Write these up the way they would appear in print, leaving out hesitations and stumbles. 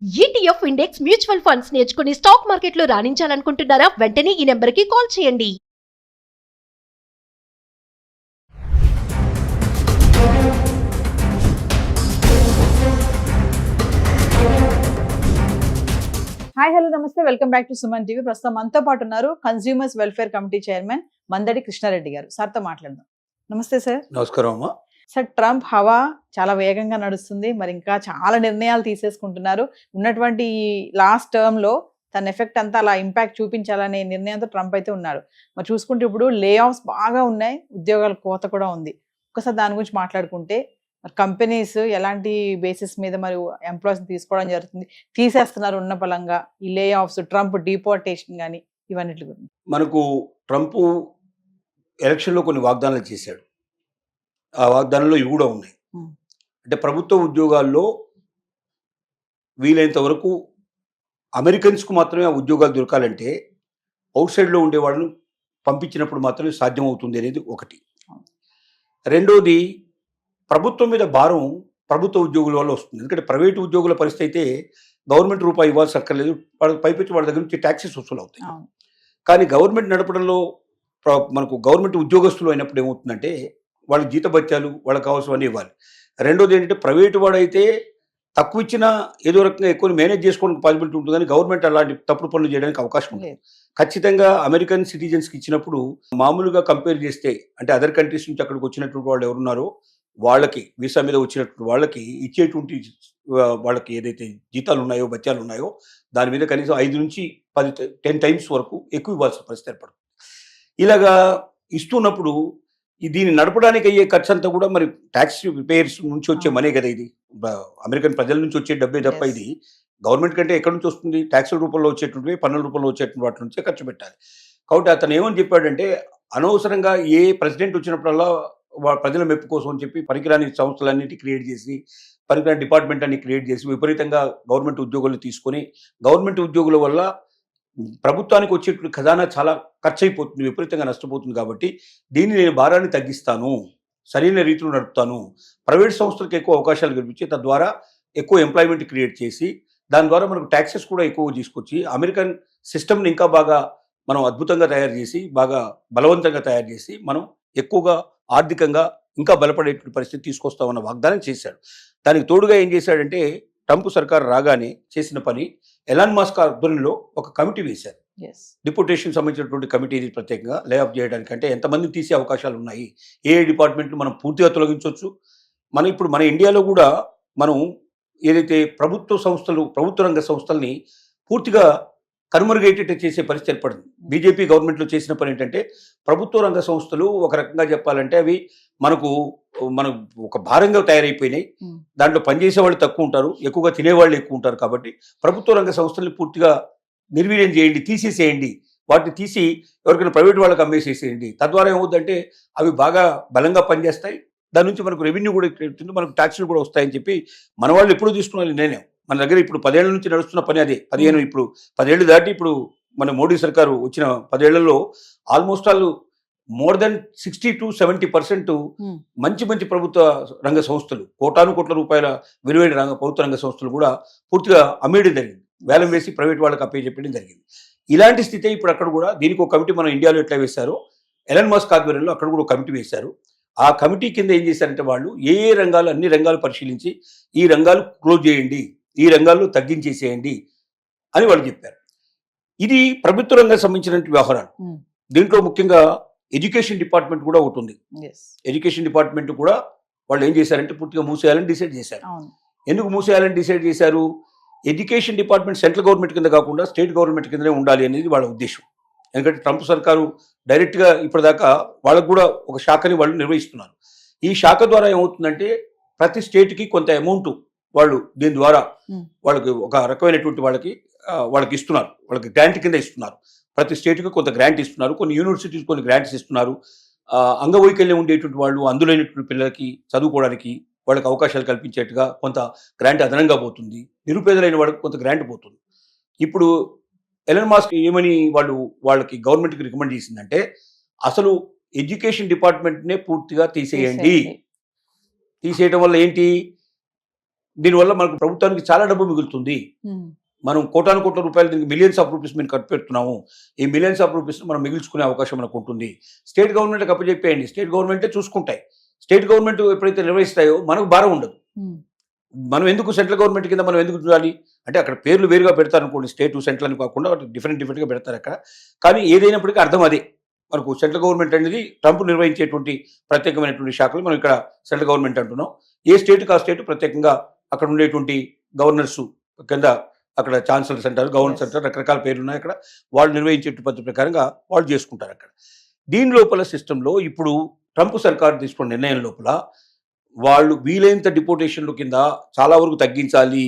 ETF index mutual funds నేర్చుకుని stock మార్కెట్లో రాణించాలనుకుంటున్నారా? వెంటనే ఈ నెంబర్కి కాల్ చేయండి. హాయ్ హలో నమస్తే, welcome back to Suman TV. ప్రస్తుతం మనతో పాటు ఉన్నారు consumers welfare committee chairman Mandadi Krishna Reddy గారు. సార్తో మాట్లాడదాం. నమస్తే సార్. నమస్కారం అమ్మా. సార్, ట్రంప్ హవా చాలా వేగంగా నడుస్తుంది. మరి ఇంకా చాలా నిర్ణయాలు తీసేసుకుంటున్నారు. ఉన్నటువంటి ఈ లాస్ట్ టర్మ్ లో తన ఎఫెక్ట్ అంతా అలా ఇంపాక్ట్ చూపించాలనే నిర్ణయంతో ట్రంప్ అయితే ఉన్నాడు. మరి చూసుకుంటే ఇప్పుడు లే ఆఫ్స్ బాగా ఉన్నాయి, ఉద్యోగాల కోత కూడా ఉంది. ఒకసారి దాని గురించి మాట్లాడుకుంటే మరి కంపెనీస్ ఎలాంటి బేసిస్ మీద మరి ఎంప్లాయీస్ తీసుకోవడం జరుగుతుంది, తీసేస్తున్నారు ఉన్న బలంగా, ఈ లే ఆఫ్స్, ట్రంప్ డిపోర్టేషన్ కానీ ఇవన్నిటి గురించి. మనకు ట్రంప్ ఎలక్షన్లో కొన్ని వాగ్దానాలు చేశాడు. ఆ వాగ్దానంలో ఇవి కూడా ఉన్నాయి. అంటే ప్రభుత్వ ఉద్యోగాల్లో వీలైనంత వరకు అమెరికన్స్కు మాత్రమే ఆ ఉద్యోగాలు దొరకాలంటే అవుట్ సైడ్లో ఉండే వాళ్ళను పంపించినప్పుడు మాత్రమే సాధ్యమవుతుంది అనేది ఒకటి. రెండోది, ప్రభుత్వం మీద భారం ప్రభుత్వ ఉద్యోగుల వల్ల వస్తుంది. ఎందుకంటే ప్రైవేటు ఉద్యోగుల పరిస్థితి అయితే గవర్నమెంట్ రూపాయి ఇవ్వాల్సి అక్కర్లేదు, వాళ్ళకి పైపెచ్చి వాళ్ళ దగ్గర నుంచి ట్యాక్సెస్ వసూలు అవుతాయి. కానీ గవర్నమెంట్ నడపడంలో మనకు గవర్నమెంట్ ఉద్యోగస్తులు అయినప్పుడు ఏమవుతుందంటే వాళ్ళ జీతభత్యాలు వాళ్ళకి కావాల్సినవన్నీ ఇవ్వాలి. రెండోది ఏంటంటే ప్రైవేటు వాడైతే తక్కువ ఇచ్చినా ఏదో రకంగా ఎక్కువ మేనేజ్ చేసుకోవడానికి పాసిబిలిటీ ఉంటుంది, కానీ గవర్నమెంట్ అలాంటి తప్పుడు పనులు చేయడానికి అవకాశం ఉంది. ఖచ్చితంగా అమెరికన్ సిటిజన్స్కి ఇచ్చినప్పుడు మామూలుగా కంపేర్ చేస్తే, అంటే అదర్ కంట్రీస్ నుంచి అక్కడికి వచ్చినటువంటి వాళ్ళు ఎవరున్నారో వాళ్ళకి, వీసా మీద వచ్చినటువంటి వాళ్ళకి ఇచ్చేటువంటి వాళ్ళకి ఏదైతే జీతాలు ఉన్నాయో, భత్యాలు ఉన్నాయో దాని మీద కనీసం 5 నుంచి 10 టైమ్స్ వరకు ఎక్కువ ఇవ్వాల్సిన పరిస్థితి ఏర్పడుతుంది. ఇలాగా ఇస్తున్నప్పుడు దీన్ని నడపడానికి అయ్యే ఖర్చు అంతా కూడా మరి ట్యాక్స్ పేయర్స్ నుంచి వచ్చే మనీ కదా. ఇది అమెరికన్ ప్రజల నుంచి వచ్చే డబ్బే తప్ప ఇది గవర్నమెంట్ కంటే ఎక్కడి నుంచి వస్తుంది? ట్యాక్సుల రూపంలో వచ్చేటువంటి, పన్నుల రూపంలో వచ్చేటువంటి వాటి నుంచే ఖర్చు పెట్టాలి. కాబట్టి అతను ఏమని చెప్పాడంటే, అనవసరంగా ఏ ప్రెసిడెంట్ వచ్చినప్పుడల్లా ప్రజల మెప్పు కోసం అని చెప్పి పనికిరాని సంస్థలన్నిటి క్రియేట్ చేసి, పనికిరాని డిపార్ట్మెంట్ అన్ని క్రియేట్ చేసి విపరీతంగా గవర్నమెంట్ ఉద్యోగులు తీసుకొని, గవర్నమెంట్ ఉద్యోగుల వల్ల ప్రభుత్వానికి వచ్చేటువంటి ఖజానా చాలా ఖర్చు అయిపోతుంది, విపరీతంగా నష్టపోతుంది. కాబట్టి దీన్ని నేను భారాన్ని తగ్గిస్తాను, సరైన రీతిలో నడుపుతాను, ప్రైవేట్ సంస్థలకు ఎక్కువ అవకాశాలు కల్పించి తద్వారా ఎక్కువ ఎంప్లాయ్మెంట్ క్రియేట్ చేసి దాని ద్వారా మనకు ట్యాక్సెస్ కూడా ఎక్కువ తీసుకొచ్చి అమెరికన్ సిస్టమ్ని ఇంకా బాగా మనం అద్భుతంగా తయారు చేసి, బాగా బలవంతంగా తయారు చేసి మనం ఎక్కువగా ఆర్థికంగా ఇంకా బలపడేటువంటి పరిస్థితి తీసుకొస్తామన్న వాగ్దానం చేశాడు. దానికి తోడుగా ఏం చేశాడంటే, ట్రంప్ సర్కార్ రాగానే చేసిన పని, ఎలాన్ మస్క్ ఆధ్వర్యంలో ఒక కమిటీ వేశారు. డిపోర్టేషన్ సంబంధించినటువంటి కమిటీ, ఇది ప్రత్యేకంగా లే ఆఫ్ చేయడానికి. అంటే ఎంతమందిని తీసే అవకాశాలు ఉన్నాయి, ఏ డిపార్ట్మెంట్లు మనం పూర్తిగా తొలగించవచ్చు. ఇప్పుడు మన ఇండియాలో కూడా మనం ఏదైతే ప్రభుత్వ సంస్థలు, ప్రభుత్వ రంగ సంస్థల్ని పూర్తిగా కనుమరుగేటట్టు చేసే పరిస్థితి ఏర్పడింది. బీజేపీ గవర్నమెంట్లో చేసిన పని ఏంటంటే, ప్రభుత్వ రంగ సంస్థలు ఒక రకంగా చెప్పాలంటే అవి మనం ఒక భారంగా తయారైపోయినాయి. దాంట్లో పనిచేసే వాళ్ళు తక్కువ ఉంటారు, ఎక్కువగా తినేవాళ్ళు ఎక్కువ ఉంటారు. కాబట్టి ప్రభుత్వ రంగ సంస్థల్ని పూర్తిగా నిర్వీర్యం చేయండి, తీసేసేయండి, వాటిని తీసి ఎవరికైనా ప్రైవేట్ వాళ్ళకి అమ్మేసేసేయండి. తద్వారా ఏమవుతుందంటే అవి బాగా బలంగా పనిచేస్తాయి, దాని నుంచి మనకు రెవెన్యూ కూడా ఎక్కుతుంది, మనకు ట్యాక్స్లు కూడా వస్తాయని చెప్పి మన వాళ్ళు ఎప్పుడూ తీసుకున్నారు. నేనే మన దగ్గర ఇప్పుడు 10 ఏళ్ల నుంచి నడుస్తున్న పని అదే. 15 ఇప్పుడు 10 ఏళ్ళు దాటి ఇప్పుడు మన మోడీ సర్కారు వచ్చిన 10 ఏళ్లలో almost all more than 60 to 70% మంచి మంచి ప్రభుత్వ రంగ సంస్థలు, కోటాను కోట్ల రూపాయల విలువైన ప్రభుత్వ రంగ సంస్థలు కూడా పూర్తిగా అమ్మేయడం జరిగింది, వేలం వేసి ప్రైవేట్ వాళ్ళకి అప్పచెప్పడం జరిగింది. ఇలాంటి స్థితి ఇప్పుడు అక్కడ కూడా. దీనికి ఒక కమిటీ మన ఇండియాలో ఎట్లా వేశారో, ఎలన్ మస్క్ ఆధ్వర్యంలో అక్కడ కూడా ఒక కమిటీ వేశారు. ఆ కమిటీ కింద ఏం చేశారంటే, వాళ్ళు ఏ రంగాలు, అన్ని రంగాలు పరిశీలించి ఈ రంగాలు క్లోజ్ చేయండి, ఈ రంగాల్లో తగ్గించేసేయండి అని వాళ్ళు చెప్పారు. ఇది ప్రభుత్వ రంగానికి సంబంధించిన వ్యవహారాలు. దీంట్లో ముఖ్యంగా ఎడ్యుకేషన్ డిపార్ట్మెంట్ కూడా ఒకటి ఉంది. ఎడ్యుకేషన్ డిపార్ట్మెంట్ కూడా వాళ్ళు ఏం చేశారంటే పూర్తిగా మూసేయాలని డిసైడ్ చేశారు. ఎందుకు మూసేయాలని డిసైడ్ చేశారు? ఎడ్యుకేషన్ డిపార్ట్మెంట్ సెంట్రల్ గవర్నమెంట్ కింద కాకుండా స్టేట్ గవర్నమెంట్ కిందనే ఉండాలి అనేది వాళ్ళ ఉద్దేశం. ఎందుకంటే ట్రంప్ సర్కారు డైరెక్ట్గా ఇప్పటిదాకా వాళ్ళకు కూడా ఒక శాఖని వాళ్ళు నిర్వహిస్తున్నారు. ఈ శాఖ ద్వారా ఏమవుతుందంటే ప్రతి స్టేట్కి కొంత అమౌంట్ వాళ్ళు దీని ద్వారా వాళ్ళకి ఒక రకమైనటువంటి వాళ్ళకి ఇస్తున్నారు, వాళ్ళకి గ్రాంట్ కింద ఇస్తున్నారు. ప్రతి స్టేట్కి కొంత గ్రాంట్ ఇస్తున్నారు, కొన్ని యూనివర్సిటీస్ కొన్ని గ్రాంట్స్ ఇస్తున్నారు. అంగవైకల్యం ఉండేటువంటి వాళ్ళు, అందులోనేటువంటి పిల్లలకి చదువుకోవడానికి వాళ్ళకి అవకాశాలు కల్పించేట్టుగా కొంత గ్రాంట్ అదనంగా పోతుంది, నిరుపేదలైన వాళ్ళకి కొంత గ్రాంట్ పోతుంది. ఇప్పుడు ఎలన్ మస్క్ ఏమని వాళ్ళకి గవర్నమెంట్కి రికమెండ్ చేసిందంటే, అసలు ఎడ్యుకేషన్ డిపార్ట్మెంట్నే పూర్తిగా తీసేయండి. తీసేయడం వల్ల ఏంటి, దీనివల్ల మనకు ప్రభుత్వానికి చాలా డబ్బు మిగులుతుంది. మనం కోటాను కోట్ల రూపాయలు దీనికి మిలియన్స్ ఆఫ్ రూపీస్ మేము ఖర్చు పెడుతున్నాము. ఈ మిలియన్స్ ఆఫ్ రూపీస్ మనం మిగిల్చుకునే అవకాశం మనకు ఉంటుంది. స్టేట్ గవర్నమెంట్కి అప్పచెప్పేయండి, స్టేట్ గవర్నమెంటే చూసుకుంటాయి. స్టేట్ గవర్నమెంట్ ఎప్పుడైతే నిర్వహిస్తాయో మనకు భారం ఉండదు. మనం ఎందుకు సెంట్రల్ గవర్నమెంట్ కింద మనం ఎందుకు చూడాలి అంటే అక్కడ పేర్లు వేరుగా పెడతారు అనుకోండి, స్టేట్ సెంట్రల్ అని కాకుండా డిఫరెంట్గా పెడతారు అక్కడ. కానీ ఏదైనప్పటికీ అర్థం అదే, మనకు సెంట్రల్ గవర్నమెంట్ అనేది ట్రంప్ నిర్వహించేటువంటి ప్రత్యేకమైనటువంటి శాఖలు మనం ఇక్కడ సెంట్రల్ గవర్నమెంట్ అంటున్నాం. ఏ స్టేట్కి ఆ స్టేట్ ప్రత్యేకంగా అక్కడ ఉండేటువంటి గవర్నర్స్ కింద అక్కడ ఛాన్సలర్స్ అంటారు, గవర్నర్స్ అంటారు, రకరకాల పేర్లు ఉన్నాయి అక్కడ. వాళ్ళు నిర్వహించే పద్ధతి ప్రకారంగా వాళ్ళు చేసుకుంటారు అక్కడ. దీని లోపల సిస్టంలో ఇప్పుడు ట్రంప్ సర్కారు తీసుకున్న నిర్ణయం లోపల వాళ్ళు వీలైనంత డిపోటేషన్ల కింద చాలా వరకు తగ్గించాలి.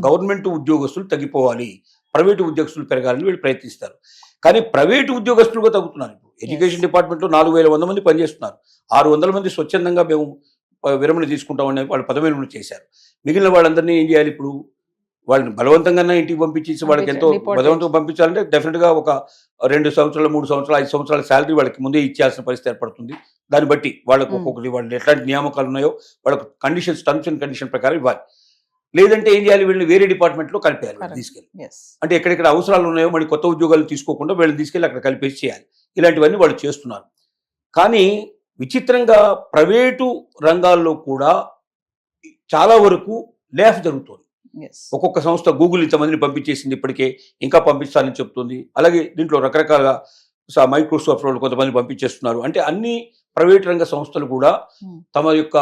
గవర్నమెంట్ ఉద్యోగస్తులు తగ్గిపోవాలి, ప్రైవేటు ఉద్యోగస్తులు పెరగాలని వీళ్ళు ప్రయత్నిస్తారు. కానీ ప్రైవేటు ఉద్యోగస్తులుగా తగ్గుతున్నారు. ఇప్పుడు ఎడ్యుకేషన్ డిపార్ట్మెంట్లో 4,100 మంది పనిచేస్తున్నారు. 600 మంది స్వచ్ఛందంగా మేము విరమణ తీసుకుంటామని వాళ్ళు పదవి విరమణ చేశారు. మిగిలిన వాళ్ళందరినీ ఏం చేయాలి? ఇప్పుడు వాళ్ళని బలవంతంగా ఇంటికి పంపించేసి వాళ్ళకి ఎంతో బలవంతంగా పంపించాలంటే డెఫినెట్గా ఒక 2 సంవత్సరాలు 3 సంవత్సరాలు 5 సంవత్సరాల శాలరీ వాళ్ళకి ముందే ఇచ్చేయాల్సిన పరిస్థితి ఏర్పడుతుంది. దాన్ని బట్టి వాళ్ళకు ఒక్కొక్కటి వాళ్ళు ఎట్లాంటి నియామకాలు ఉన్నాయో వాళ్ళకు కండిషన్స్, టర్మ్స్ అండ్ కండిషన్ ప్రకారం ఇవ్వాలి. లేదంటే ఏం చేయాలి? వీళ్ళని వేరే డిపార్ట్మెంట్లో కలిపేయాలి తీసుకెళ్ళి. అంటే ఎక్కడెక్కడ అవసరాలు ఉన్నాయో మళ్ళీ కొత్త ఉద్యోగాలు తీసుకోకుండా వీళ్ళని తీసుకెళ్ళి అక్కడ కలిపేసి చేయాలి. ఇలాంటివన్నీ వాళ్ళు చేస్తున్నారు. కానీ విచిత్రంగా ప్రైవేటు రంగాల్లో కూడా చాలా వరకు లేఫ్ జరుగుతుంది. ఒక్కొక్క సంస్థ గూగుల్ ఇంతమందిని పంపించేసింది, ఇప్పటికే ఇంకా పంపించాలని చెప్తుంది. అలాగే దీంట్లో రకరకాల మైక్రోసాఫ్ట్ వాళ్ళు కొంతమంది పంపించేస్తున్నారు. అంటే అన్ని ప్రైవేట్ రంగ సంస్థలు కూడా తమ యొక్క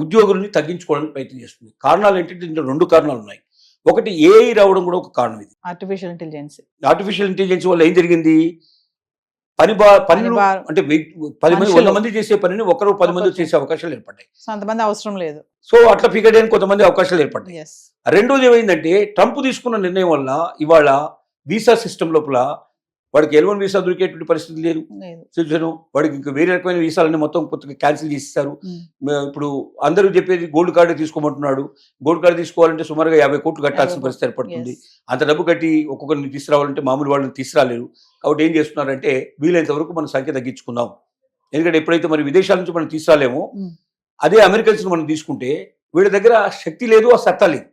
ఉద్యోగుల్ని తగ్గించుకోవడానికి ప్రయత్నం చేస్తుంది. కారణాలు ఏంటంటే దీంట్లో 2 కారణాలు ఉన్నాయి. ఒకటి ఏఐ రావడం కూడా ఒక కారణం. ఇది ఆర్టిఫిషియల్ ఇంటెలిజెన్స్ వల్ల ఏం జరిగింది? పనులు అంటే 10 మంది 100 మంది చేసే పనిని ఒకరు 10 మంది చేసే అవకాశాలు ఏర్పడ్డాయి. అంతమంది అవసరం లేదు. సో అట్లా ఫిగర్ చేయడానికి కొంతమంది అవకాశాలు ఏర్పడ్డాయి. రెండోది ఏమైందంటే ట్రంప్ తీసుకున్న నిర్ణయం వల్ల ఇవాళ వీసా సిస్టమ్ లోపల వాడికి L1 వీసా దొరికేటువంటి పరిస్థితి లేదు. వాడికి ఇంకా వేరే రకమైన వీసాలన్నీ మొత్తం కొత్తగా క్యాన్సిల్ చేసేస్తారు. ఇప్పుడు అందరూ చెప్పేది గోల్డ్ కార్డు తీసుకోమంటున్నాడు. గోల్డ్ కార్డు తీసుకోవాలంటే సుమారుగా 50 కోట్లు కట్టాల్సిన పరిస్థితి ఏర్పడుతుంది. అంత డబ్బు కట్టి ఒక్కొక్కరిని తీసుకురావాలంటే మామూలు వాళ్ళని తీసుకురాలేరు. కాబట్టి ఏం చేస్తున్నారంటే వీలైనంత వరకు మన సంఖ్య తగ్గించుకుందాం. ఎందుకంటే ఎప్పుడైతే మరి విదేశాల నుంచి మనం తీసుకురాలేమో అదే అమెరికన్స్ మనం తీసుకుంటే వీళ్ళ దగ్గర శక్తి లేదు, ఆ సత్తా లేదు.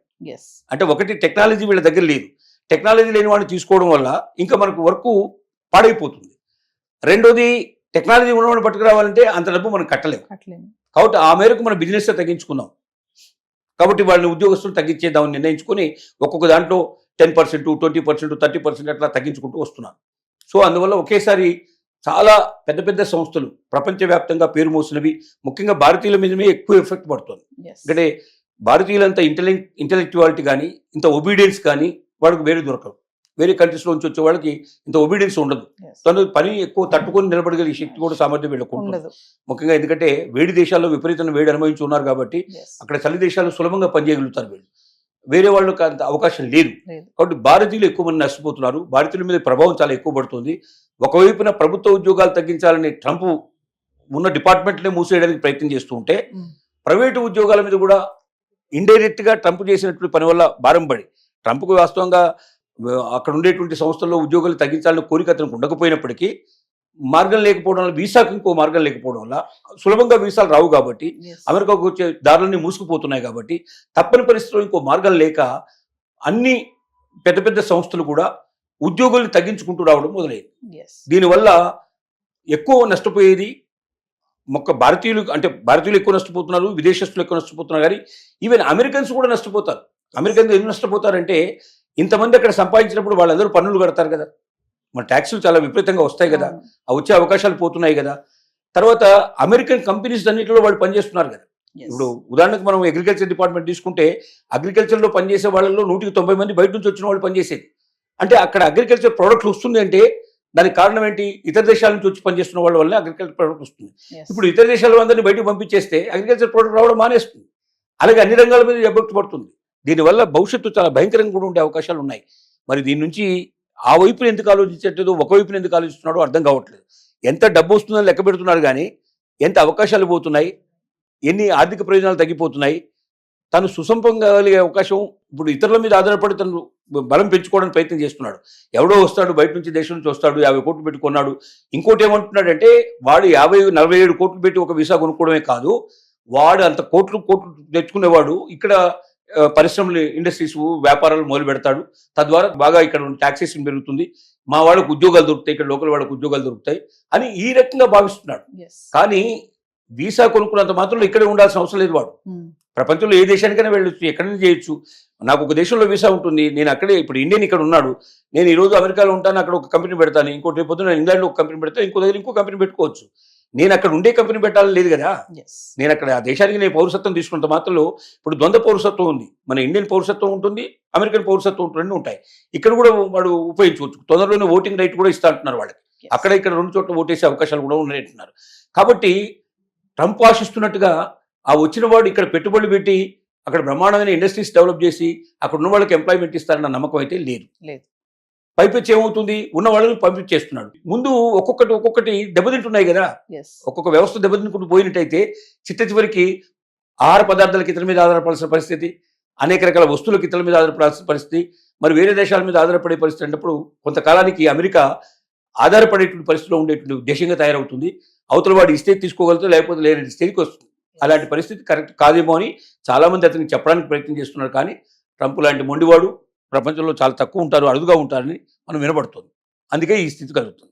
అంటే ఒకటి టెక్నాలజీ వీళ్ళ దగ్గర లేదు. టెక్నాలజీ లేని వాడిని తీసుకోవడం వల్ల ఇంకా మనకు వర్క్ పాడైపోతుంది. రెండోది టెక్నాలజీ ఉన్నవాడిని పట్టుకురావాలంటే అంత డబ్బు మనం కట్టలేము. కాబట్టి ఆ మేరకు మన బిజినెస్ తగ్గించుకుందాం. కాబట్టి వాళ్ళని ఉద్యోగస్తులు తగ్గించేద్దామని నిర్ణయించుకొని ఒక్కొక్క దాంట్లో 10%, 20%, 30% అట్లా తగ్గించుకుంటూ వస్తున్నారు. సో అందువల్ల ఒకేసారి చాలా పెద్ద పెద్ద సంస్థలు ప్రపంచవ్యాప్తంగా పేరు మోసినవి ముఖ్యంగా భారతీయుల మీదనే ఎక్కువ ఎఫెక్ట్ పడుతుంది. ఎందుకంటే భారతీయులంత ఇంటెలెక్చువాలిటీ కానీ ఇంత ఒబీడియన్స్ కానీ వాళ్ళకి వేరే దొరకదు. వేరే కంట్రీస్లో నుంచి వచ్చే వాళ్ళకి ఇంత ఒబీడియన్స్ ఉండదు. తను పని ఎక్కువ తట్టుకొని నిలబడగలిగే శక్తి కూడా సామర్థ్యం వీళ్ళకుంటుంది. ముఖ్యంగా ఎందుకంటే వేడి దేశాల్లో విపరీతమైన వేడి అనుభవించి ఉన్నారు కాబట్టి అక్కడ చలి దేశాలు సులభంగా పనిచేయగలుగుతారు వీళ్ళు. వేరే వాళ్ళకి అంత అవకాశం లేదు. కాబట్టి భారతీయులు ఎక్కువ మంది నష్టపోతున్నారు. భారతీయుల మీద ప్రభావం చాలా ఎక్కువ పడుతుంది. ఒకవైపున ప్రభుత్వ ఉద్యోగాలు తగ్గించాలని ట్రంప్ ఉన్న డిపార్ట్మెంట్లే మూసేయడానికి ప్రయత్నం చేస్తూ ఉంటే ప్రైవేటు ఉద్యోగాల మీద కూడా ఇండైరెక్ట్గా ట్రంప్ చేసినటువంటి పని వల్ల భారం పడి ట్రంప్కు వాస్తవంగా అక్కడ ఉండేటువంటి సంస్థల్లో ఉద్యోగాలు తగ్గించాలని కోరిక అతనికి ఉండకపోయినప్పటికీ మార్గం లేకపోవడం వల్ల, వీసాకు ఇంకో మార్గం లేకపోవడం వల్ల సులభంగా వీసాలు రావు కాబట్టి అమెరికాకు వచ్చే దారులన్నీ మూసుకుపోతున్నాయి కాబట్టి తప్పని పరిస్థితుల్లో ఇంకో మార్గం లేక అన్ని పెద్ద పెద్ద సంస్థలు కూడా ఉద్యోగుల్ని తగ్గించుకుంటూ రావడం మొదలైంది. దీనివల్ల ఎక్కువ నష్టపోయేది భారతీయులు ఎక్కువ నష్టపోతున్నారు, విదేశస్తులు ఎక్కువ నష్టపోతున్నారు. కానీ ఈవెన్ అమెరికన్స్ కూడా నష్టపోతారు. అమెరికన్స్ ఎందుకు నష్టపోతారంటే ఇంతమంది అక్కడ సంపాదించినప్పుడు వాళ్ళందరూ పన్నులు కడతారు కదా, మన ట్యాక్సులు చాలా విపరీతంగా వస్తాయి కదా, ఆ వచ్చే అవకాశాలు పోతున్నాయి కదా. తర్వాత అమెరికన్ కంపెనీస్ అన్నింటిలో వాళ్ళు పనిచేస్తున్నారు కదా. ఇప్పుడు ఉదాహరణకు మనం అగ్రికల్చర్ డిపార్ట్మెంట్ తీసుకుంటే అగ్రికల్చర్లో పనిచేసే వాళ్ళలో 190 మంది బయట నుంచి వచ్చిన వాళ్ళు పనిచేసేది. అంటే అక్కడ అగ్రికల్చర్ ప్రోడక్ట్లు వస్తుంది అంటే దానికి కారణం ఏంటి? ఇతర దేశాల నుంచి వచ్చి పనిచేస్తున్న వాళ్ళ వల్ల అగ్రికల్చర్ ప్రోడక్ట్ వస్తుంది. ఇప్పుడు ఇతర దేశాల అందరినీ బయటకు పంపించేస్తే అగ్రికల్చర్ ప్రోడక్ట్ రావడం మానేస్తుంది. అలాగే అన్ని రంగాల మీద ఎఫెక్ట్ పడుతుంది. దీనివల్ల భవిష్యత్తు చాలా భయంకరంగా కూడా ఉండే అవకాశాలు ఉన్నాయి. మరి దీని నుంచి ఆ వైపున ఎందుకు ఆలోచించట్లేదు, ఒకవైపున ఎందుకు ఆలోచిస్తున్నాడో అర్థం కావట్లేదు. ఎంత డబ్బు వస్తుందని లెక్క పెడుతున్నారు కానీ ఎంత అవకాశాలు పోతున్నాయి, ఎన్ని ఆర్థిక ప్రయోజనాలు తగ్గిపోతున్నాయి. తను సుసంపంగలిగే అవకాశం ఇప్పుడు ఇతరుల మీద ఆధారపడి తను బలం పెంచుకోవడానికి ప్రయత్నం చేస్తున్నాడు. ఎవడో వస్తాడు బయట నుంచి, దేశం నుంచి వస్తాడు, 50 కోట్లు పెట్టుకున్నాడు. ఇంకోటి ఏమంటున్నాడంటే వాడు 47 కోట్లు పెట్టి ఒక వీసా కొనుక్కోవడమే కాదు, వాడు అంత కోట్లు తెచ్చుకునేవాడు ఇక్కడ పరిశ్రమలు, ఇండస్ట్రీస్, వ్యాపారాలు మొదలు పెడతాడు. తద్వారా బాగా ఇక్కడ టాక్సేషన్ పెరుగుతుంది, మా వాళ్ళకు ఉద్యోగాలు దొరుకుతాయి, ఇక్కడ లోకల్ వాళ్ళకు ఉద్యోగాలు దొరుకుతాయి అని ఈ రకంగా భావిస్తున్నాడు. ఎస్. కానీ వీసా కొనుక్కున్నంత మాత్రం ఇక్కడే ఉండాల్సిన అవసరం లేదు. వాడు ప్రపంచంలో ఏ దేశానికైనా వెళ్ళొచ్చు, ఎక్కడైనా చేయొచ్చు. నాకు ఒక దేశంలో వీసా ఉంటుంది, నేను అక్కడే, ఇప్పుడు ఇండియన్ ఇక్కడ ఉన్నాడు, నేను ఈ రోజు అమెరికాలో ఉంటాను, అక్కడ ఒక కంపెనీ పెడతాను, ఇంకోటి రేపు పొద్దున ఇంగ్లాండ్లో ఒక కంపెనీ పెడతాను, ఇంకో దగ్గర ఇంకో కంపెనీ పెట్టుకోవచ్చు. నేను అక్కడ ఉండే కంపెనీ పెట్టాలని లేదు కదా. ఎస్. నేను అక్కడ ఆ దేశానికి నేను పౌరసత్వం తీసుకున్నంత మాత్రంలో, ఇప్పుడు ద్వంద్వ పౌరసత్వం ఉంది, మన ఇండియన్ పౌరసత్వం ఉంటుంది, అమెరికన్ పౌరసత్వం ఉంటుంది, రెండు ఉంటాయి. ఇక్కడ కూడా వాడు ఉపయోగించుకోవచ్చు. తొందరలోనే ఓటింగ్ రైట్ కూడా ఇస్తా అంటున్నారు వాళ్ళకి. అక్కడ ఇక్కడ రెండు చోట్ల ఓటేసే అవకాశాలు కూడా ఉన్నాయంటున్నారు. కాబట్టి ట్రంప్ ఆశిస్తున్నట్టుగా ఆ వచ్చిన వాడు ఇక్కడ పెట్టుబడులు పెట్టి అక్కడ బ్రహ్మాండమైన ఇండస్ట్రీస్ డెవలప్ చేసి అక్కడ ఉన్న వాళ్ళకి ఎంప్లాయ్మెంట్ ఇస్తారన్న నమ్మకం అయితే లేదు. పైపెచ్చి ఏమవుతుంది, ఉన్న వాళ్ళని పంపించేస్తున్నాడు. ముందు ఒక్కొక్కటి దెబ్బతింటున్నాయి కదా. ఎస్. ఒక్కొక్క వ్యవస్థ దెబ్బతింటుకుంటూ పోయినట్టయితే చిట్ట చివరికి ఆహార పదార్థాలకు ఇతరుల మీద ఆధారపడాల్సిన పరిస్థితి, అనేక రకాల వస్తువులకు ఇతరుల మీద ఆధారపడాల్సిన పరిస్థితి, మరి వేరే దేశాల మీద ఆధారపడే పరిస్థితి అన్నప్పుడు కొంతకాలానికి అమెరికా ఆధారపడేటువంటి పరిస్థితిలో ఉండేటువంటి దేశంగా తయారవుతుంది. అవతల వాడు ఇస్తే తీసుకోగలుగుతా, లేకపోతే లేని స్థితికి వస్తుంది. అలాంటి పరిస్థితి కరెక్ట్ కాదేమో అని చాలామంది అతనికి చెప్పడానికి ప్రయత్నం చేస్తున్నారు. కానీ ట్రంప్ లాంటి మొండివాడు ప్రపంచంలో చాలా తక్కువ ఉంటారు, అరుదుగా ఉంటారని మనం వినబడుతుంది. అందుకే ఈ స్థితి కలుగుతుంది.